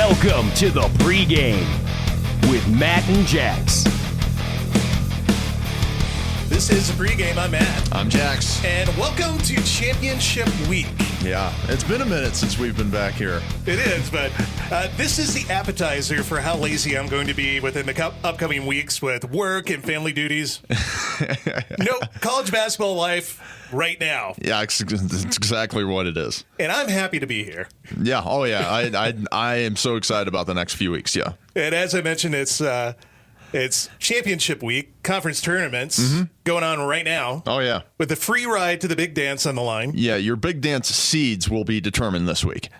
Welcome to the pregame with Matt and Jax. This is the pregame. I'm Matt. I'm Jax. And welcome to Championship Week. Yeah, it's been a minute since we've been back here. It is, but this is the appetizer for how lazy I'm going to be within the upcoming weeks with work and family duties. No college basketball life right now. Yeah, it's exactly what it is. And I'm happy to be here. Yeah, oh yeah, I am so excited about the next few weeks, yeah. And as I mentioned, it's Championship Week, conference tournaments going on right now. Oh, yeah. With the free ride to the big dance on the line. Yeah, your big dance seeds will be determined this week.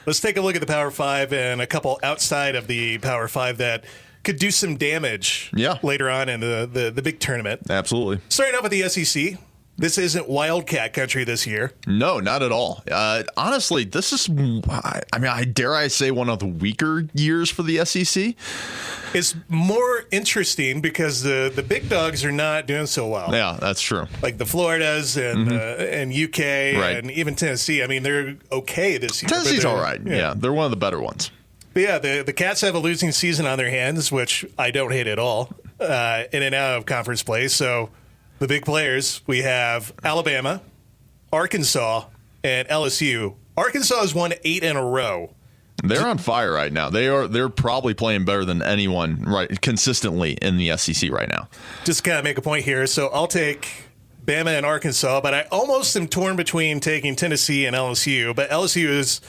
Let's take a look at the Power 5 and a couple outside of the Power 5 that could do some damage later on in the big tournament. Absolutely. Starting off with the SEC. This isn't Wildcat country this year. No, not at all. Honestly, this is, dare I say, one of the weaker years for the SEC. It's more interesting because the big dogs are not doing so well. Yeah, that's true. Like the Floridas and UK and even Tennessee. I mean, they're okay this year. Tennessee's all right. Yeah, they're one of the better ones. But yeah, the Cats have a losing season on their hands, which I don't hate at all, in and out of conference play. So the big players, we have Alabama, Arkansas, and LSU. Arkansas has won 8 in a row. They're on fire right now. They're probably playing better than anyone consistently in the SEC right now. Just to kind of make a point here. So I'll take Bama and Arkansas, but I almost am torn between taking Tennessee and LSU. But LSU is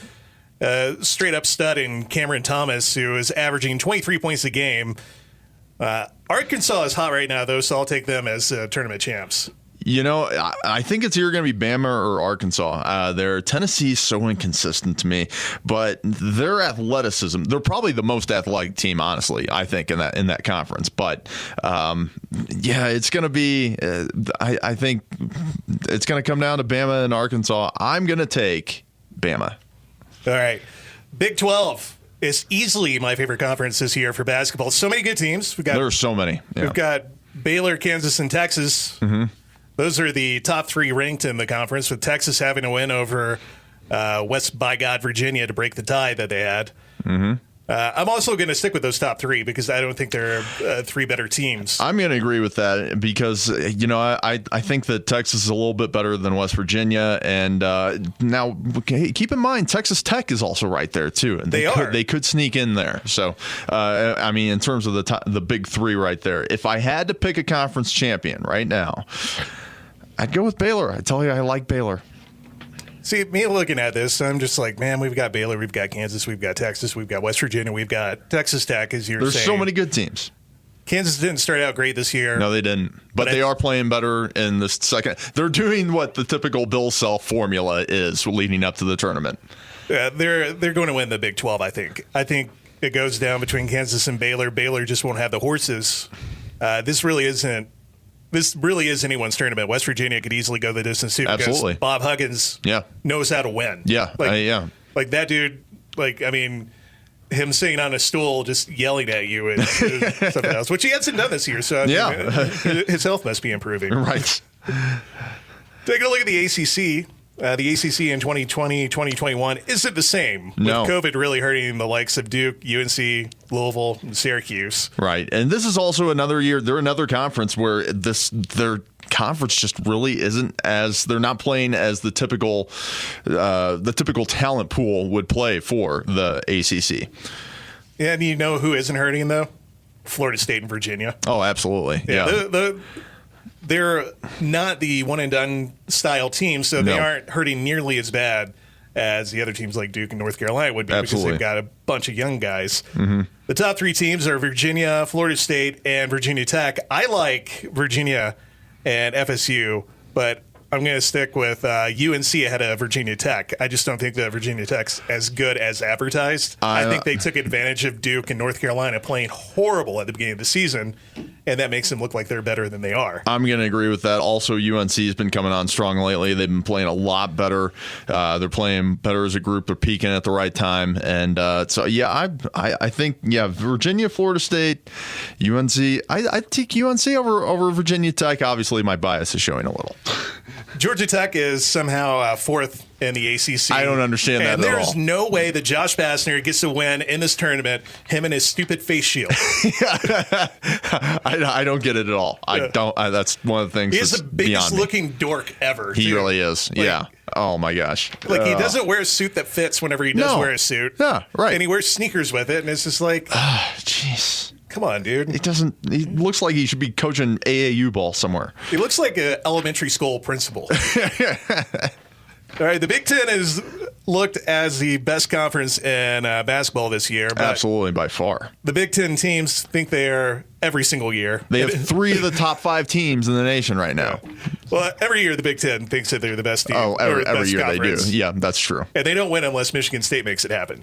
straight up stud in Cameron Thomas, who is averaging 23 points a game. Arkansas is hot right now, though, so I'll take them as tournament champs. You know, I think it's either going to be Bama or Arkansas. Tennessee's so inconsistent to me, but their athleticism, they're probably the most athletic team, honestly, I think, in that conference. But, it's going to be, I think it's going to come down to Bama and Arkansas. I'm going to take Bama. All right. Big 12 is easily my favorite conference this year for basketball. So many good teams. There are so many. Yeah. We've got Baylor, Kansas, and Texas. Mm-hmm. Those are the top 3 ranked in the conference, with Texas having to win over West by God, Virginia to break the tie that they had. Mm-hmm. I'm also going to stick with those top 3 because I don't think there are 3 better teams. I'm going to agree with that because, I think that Texas is a little bit better than West Virginia. And now, keep in mind, Texas Tech is also right there, too. And they could sneak in there. So, in terms of the big 3 right there, if I had to pick a conference champion right now, I'd go with Baylor. I tell you, I like Baylor. See, me looking at this, I'm just like, man, we've got Baylor, we've got Kansas, we've got Texas, we've got West Virginia, we've got Texas Tech, as you're saying. There's so many good teams. Kansas didn't start out great this year. No, they didn't. But they are playing better in the second. They're doing what the typical Bill Self formula is leading up to the tournament. They're going to win the Big 12, I think. I think it goes down between Kansas and Baylor. Baylor just won't have the horses. This really is anyone's tournament. West Virginia could easily go the distance too. Absolutely. Because Bob Huggins knows how to win. Yeah. Like that dude, him sitting on a stool just yelling at you is something else, which he hasn't done this year. So his health must be improving. Right. Taking a look at the ACC. The ACC in 2020, 2021 isn't the same, with COVID really hurting the likes of Duke, UNC, Louisville, and Syracuse. Right. And this is also another year, they're another conference where their conference just really isn't they're not playing as the typical talent pool would play for the ACC. Yeah, and you know who isn't hurting, though? Florida State and Virginia. Oh, absolutely. Yeah. They're not the one-and-done style team, so they aren't hurting nearly as bad as the other teams like Duke and North Carolina would be because they've got a bunch of young guys. Mm-hmm. The top 3 teams are Virginia, Florida State, and Virginia Tech. I like Virginia and FSU, but I'm going to stick with UNC ahead of Virginia Tech. I just don't think that Virginia Tech's as good as advertised. I think they took advantage of Duke and North Carolina playing horrible at the beginning of the season, and that makes them look like they're better than they are. I'm going to agree with that. Also, UNC has been coming on strong lately. They've been playing a lot better. They're playing better as a group. They're peaking at the right time. And I think, Virginia, Florida State, UNC. I take UNC over Virginia Tech. Obviously, my bias is showing a little. Georgia Tech is somehow fourth in the ACC. I don't understand that at all. There's no way that Josh Bassner gets to win in this tournament, him and his stupid face shield. I don't get it at all. I don't. That's one of the things. He's the biggest looking dork ever. He really is. Yeah. Oh my gosh. Like he doesn't wear a suit that fits whenever he does wear a suit. Yeah, right. And he wears sneakers with it, and it's just like, jeez. Come on, dude. He looks like he should be coaching AAU ball somewhere. He looks like an elementary school principal. All right, the Big Ten is looked as the best conference in basketball this year. But absolutely, by far. The Big Ten teams think they are every single year. They have 3 of the top 5 teams in the nation right now. Yeah. Well, every year the Big Ten thinks that they're the best team. Oh, every year conference. They do. Yeah, that's true. And they don't win unless Michigan State makes it happen.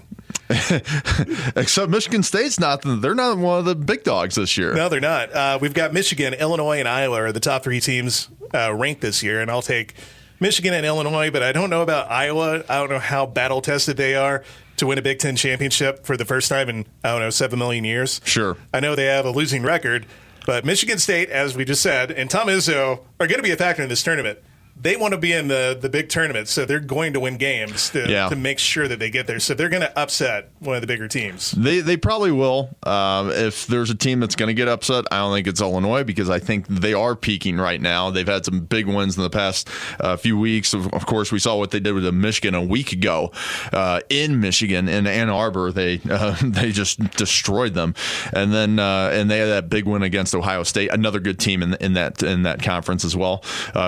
Except Michigan State's they're not one of the big dogs this year. No, they're not. We've got Michigan, Illinois, and Iowa are the top 3 teams ranked this year, and I'll take Michigan and Illinois, but I don't know about Iowa. I don't know how battle-tested they are to win a Big Ten championship for the first time in, 7 million years. Sure. I know they have a losing record, but Michigan State, as we just said, and Tom Izzo are going to be a factor in this tournament. They want to be in the big tournament, so they're going to win games to make sure that they get there. So they're going to upset one of the bigger teams. They probably will. If there's a team that's going to get upset, I don't think it's Illinois because I think they are peaking right now. They've had some big wins in the past few weeks. Of course, we saw what they did with Michigan a week ago in Michigan, in Ann Arbor. They just destroyed them, and then and they had that big win against Ohio State, another good team in that conference as well,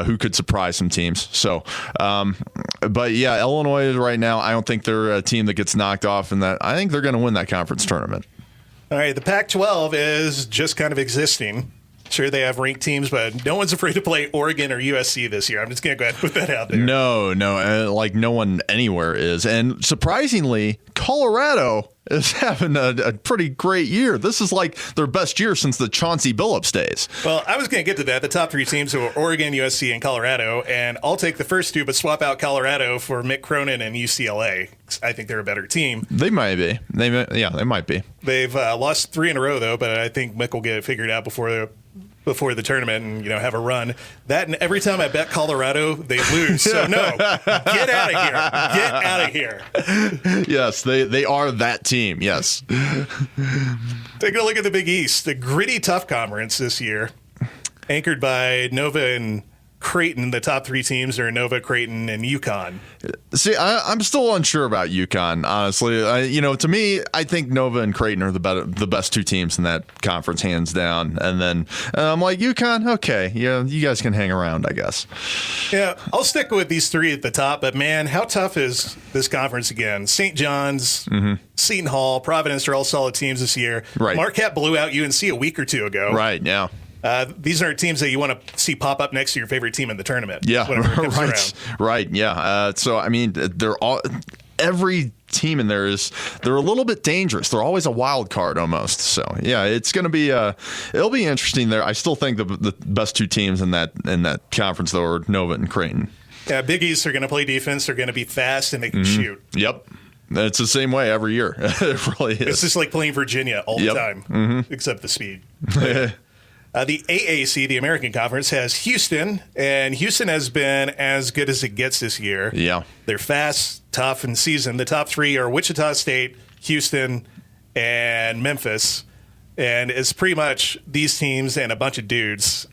who could surprise some teams. So, but yeah, Illinois right now, I don't think they're a team that gets knocked off, and that I think they're going to win that conference tournament. All right, the Pac-12 is just kind of existing. Sure, they have ranked teams, but no one's afraid to play Oregon or USC this year. I'm just going to go ahead and put that out there. No, like no one anywhere is. And surprisingly, Colorado is having a pretty great year. This is like their best year since the Chauncey Billups days. Well, I was going to get to that. The top 3 teams are Oregon, USC, and Colorado. And I'll take the first 2, but swap out Colorado for Mick Cronin and UCLA. I think they're a better team. They might be. They might be. They've lost 3 in a row, though, but I think Mick will get it figured out before the tournament and have a run. That, and every time I bet Colorado, they lose. So no, get out of here. Get out of here. Yes, they are that team. Yes. Take a look at the Big East, the gritty, tough conference this year, anchored by Nova and Creighton. The top 3 teams are Nova, Creighton, and UConn. See, I'm still unsure about UConn, honestly. To me, I think Nova and Creighton are the best 2 teams in that conference, hands down. And then I'm like, UConn, okay, yeah, you guys can hang around, I guess. Yeah, I'll stick with these 3 at the top. But man, how tough is this conference again? St. John's, Seton Hall, Providence are all solid teams this year. Right. Marquette blew out UNC a week or 2 ago. Right. Yeah. These are teams that you want to see pop up next to your favorite team in the tournament. Yeah, right. Yeah. So I mean, every team in there they're a little bit dangerous. They're always a wild card almost. So yeah, it's going to be it'll be interesting there. I still think the best 2 teams in that conference though are Nova and Creighton. Yeah, Big East are going to play defense. They're going to be fast and they can shoot. Yep. It's the same way every year. It really is. It's just like playing Virginia all the time, except the speed. The AAC, the American Conference, has Houston, and Houston has been as good as it gets this year. Yeah. They're fast, tough, and seasoned. The top 3 are Wichita State, Houston, and Memphis. And it's pretty much these teams and a bunch of dudes.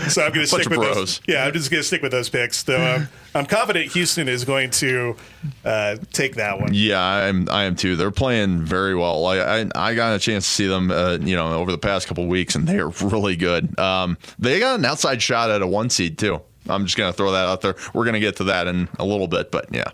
So I'm going to stick with those. Yeah, I'm just going to stick with those picks. So I'm confident Houston is going to take that one. Yeah, I am too. They're playing very well. I got a chance to see them, over the past couple of weeks, and they are really good. They got an outside shot at a 1 seed too. I'm just going to throw that out there. We're going to get to that in a little bit, but yeah.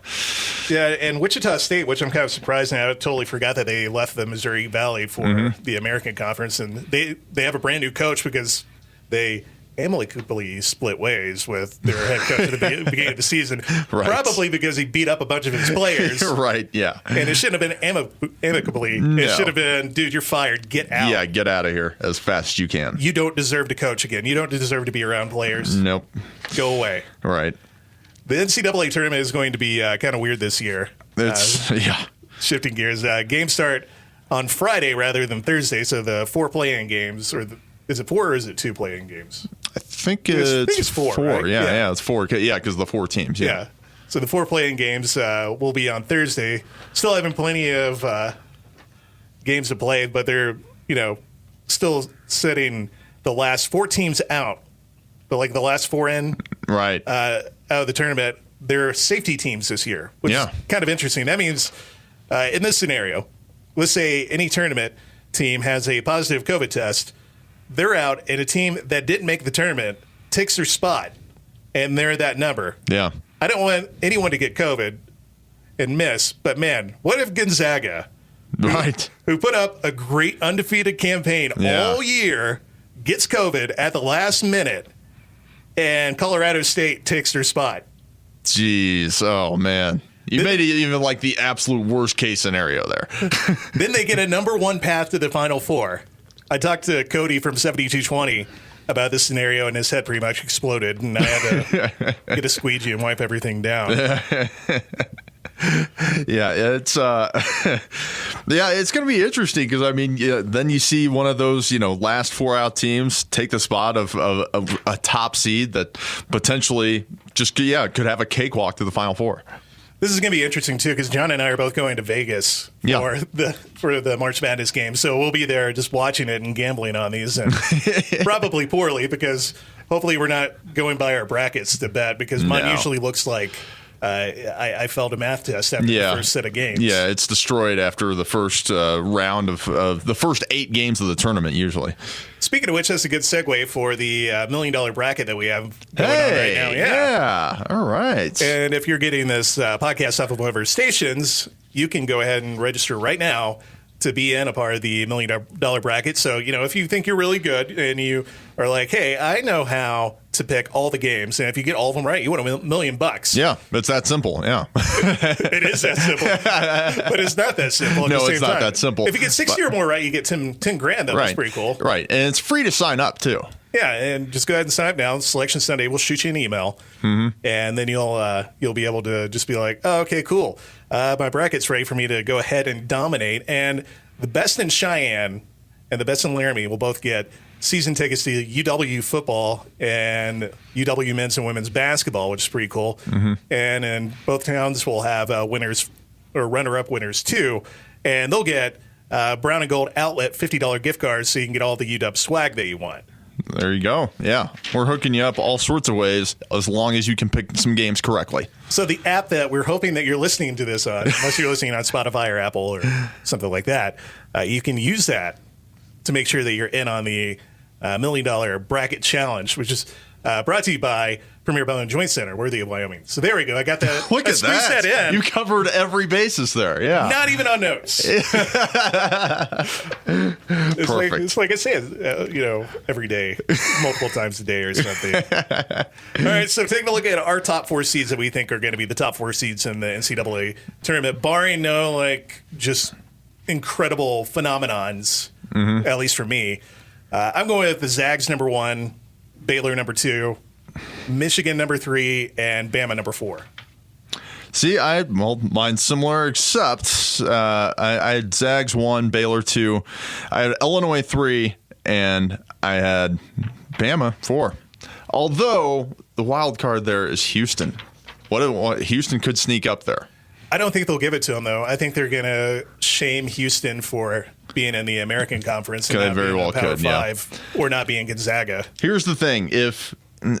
Yeah, and Wichita State, which I'm kind of surprised now, I totally forgot that they left the Missouri Valley for the American Conference, and they have a brand new coach because they amicably split ways with their head coach at the beginning of the season, right. Probably because he beat up a bunch of his players. Right, yeah. And it shouldn't have been amicably. No. It should have been, dude, you're fired. Get out. Yeah, get out of here as fast as you can. You don't deserve to coach again. You don't deserve to be around players. Nope. Go away. Right. The NCAA tournament is going to be kind of weird this year. Yeah. Shifting gears. Games start on Friday rather than Thursday, so the 4 play-in games, is it 4 or is it 2 play-in games? I think it's four. Right? Yeah, yeah, it's four. Yeah, because the 4 teams. Yeah. So the 4 playing games will be on Thursday. Still having plenty of games to play, but they're still setting the last 4 teams out. But like the last 4 in, right, out of the tournament, they're safety teams this year, which is kind of interesting. That means in this scenario, let's say any tournament team has a positive COVID test, they're out, and a team that didn't make the tournament takes their spot, and they're that number. Yeah. I don't want anyone to get COVID and miss, but man, what if Gonzaga, who put up a great undefeated campaign all year, gets COVID at the last minute, and Colorado State takes their spot? Jeez, oh man. You made it even like the absolute worst case scenario there. Then they get a number 1 path to the Final Four. I talked to Cody from 7220 about this scenario, and his head pretty much exploded, and I had to get a squeegee and wipe everything down. Yeah, it's it's going to be interesting because then you see one of those last 4 out teams take the spot of a top seed that potentially just could have a cakewalk to the Final Four. This is going to be interesting, too, because John and I are both going to Vegas for the March Madness game. So we'll be there just watching it and gambling on these, and probably poorly, because hopefully we're not going by our brackets to bet, because mine usually looks like I failed a math test after the first set of games. Yeah, it's destroyed after the first round of the first 8 games of the tournament, usually. Speaking of which, that's a good segue for the $1 million bracket that we have going on right now. Yeah, all right. And if you're getting this podcast off of one of our stations, you can go ahead and register right now to be in a part of the $1 million bracket. So, if you think you're really good and you are like, hey, I know how to pick all the games, and if you get all of them right, you win $1 million. Yeah, it's that simple. Yeah. It is that simple. But it's not that simple. No, it's not that simple. If you get 60 or more right, you get 10 grand. That's pretty cool. Right. And it's free to sign up, too. Yeah, and just go ahead and sign up now. Selection Sunday, we'll shoot you an email, and then you'll be able to just be like, oh, okay, cool. My bracket's ready for me to go ahead and dominate. And the best in Cheyenne and the best in Laramie will both get season tickets to UW football and UW men's and women's basketball, which is pretty cool. And in both towns, we'll have winners or runner-up winners, too. And they'll get Brown and Gold Outlet $50 gift cards so you can get all the UW swag that you want. There you go. Yeah. We're hooking you up all sorts of ways as long as you can pick some games correctly. So the app that we're hoping that you're listening to this on, unless you're listening on Spotify or Apple or something like that, you can use that to make sure that you're in on the $1 million bracket challenge, which is brought to you by Premier Bone and Joint Center, Worthy of Wyoming. So there we go. I got that. Look at that. In. You covered every basis there. Yeah. Not even on notes. It's like I said, every day, multiple times a day or something. All right. So taking a look at our top 4 seeds that we think are going to be the top 4 seeds in the NCAA tournament, barring no just incredible phenomenons, at least for me. I'm going with the Zags number 1, Baylor number 2, Michigan number 3, and Bama number 4. See, mine's similar, except I had Zags 1, Baylor 2, I had Illinois 3, and I had Bama 4. Although the wild card there is Houston. What Houston could sneak up there. I don't think they'll give it to them, though. I think they're going to shame Houston for being in the American Conference and not being in Power 5 or not being Gonzaga. Here's the thing. If, and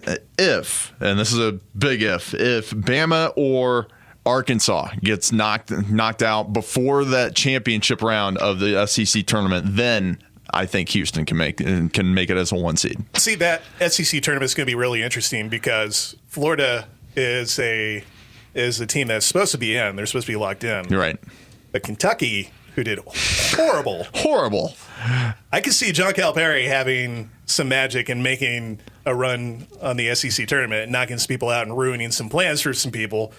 this is a big if Bama or Arkansas gets knocked out before that championship round of the SEC tournament, then I think Houston can make it as a 1 seed. See, that SEC tournament is going to be really interesting because Florida is a team that's supposed to be in. They're supposed to be locked in. You're right. But Kentucky, who did horrible. I could see John Calipari having some magic and making a run on the SEC tournament, knocking some people out and ruining some plans for some people,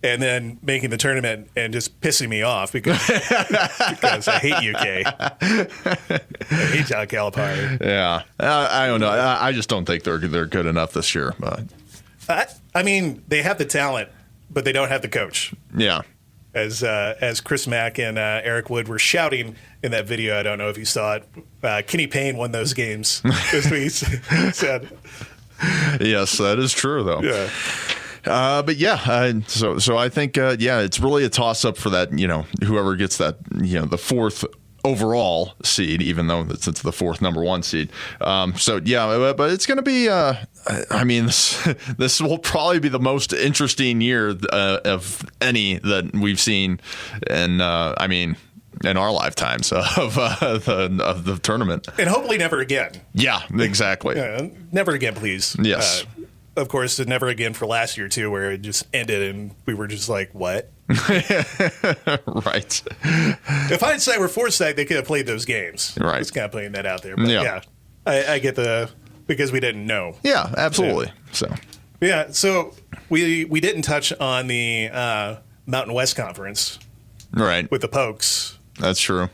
and then making the tournament and just pissing me off because I hate UK. I hate John Calipari. Yeah, I don't know. I just don't think they're good enough this year. But I mean, they have the talent, but they don't have the coach. Yeah. As Chris Mack and Eric Wood were shouting in that video, I don't know if you saw it, Kenny Payne won those games. That's what he said. Yes, that is true, though. Yeah. But yeah, so I think, it's really a toss up for that, whoever gets that, the fourth overall seed, even though it's the fourth number one seed. But it's going to be, this will probably be the most interesting year of any that we've seen. And in our lifetimes of the tournament. And hopefully never again. Yeah, exactly. Never again, please. Yes. Of course, never again for last year, too, where it just ended and we were just like, what? Right. If hindsight were foresight, they could have played those games. Right. Just kind of putting that out there. But I get because we didn't know. Yeah, absolutely. So we didn't touch on the Mountain West Conference. Right. With the Pokes. That's true.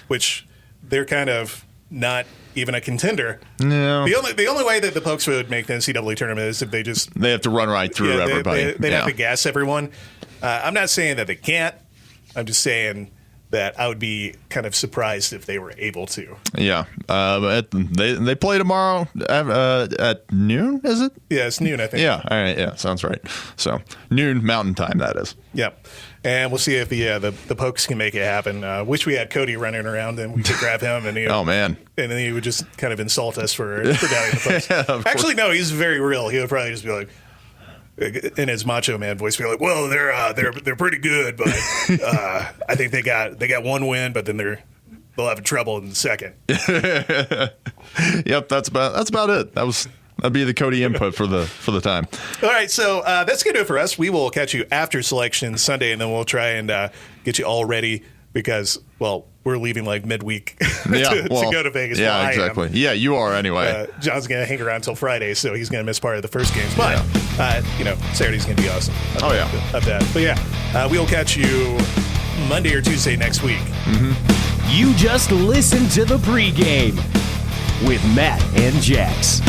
Which they're kind of not even a contender. No. The only way that the Pokes would make the NCAA tournament is if they have to run right through everybody. They'd have to gas everyone. I'm not saying that they can't. I'm just saying that I would be kind of surprised if they were able to. Yeah. They play tomorrow at noon, is it? Yeah, it's noon, I think. Yeah. All right. Yeah, sounds right. So noon Mountain Time, that is. Yep. And we'll see if the Pokes can make it happen. Wish we had Cody running around and we could grab him. And oh, man. And then he would just kind of insult us for doubting the Pokes. Actually, no, he's very real. He would probably just be like, in his Macho Man voice, be like, "Well, they're pretty good, but I think they got one win, but then they'll have trouble in the second." Yep, that's about it. That'd be the Cody input for the time. All right, so that's gonna do it for us. We will catch you after selection Sunday, and then we'll try and get you all ready because, well, we're leaving like midweek to go to Vegas. Yeah, exactly. Yeah, you are anyway. John's going to hang around until Friday, so he's going to miss part of the first games. But, Saturday's going to be awesome. Of that. But, we will catch you Monday or Tuesday next week. Mm-hmm. You just listened to the pregame with Matt and Jax.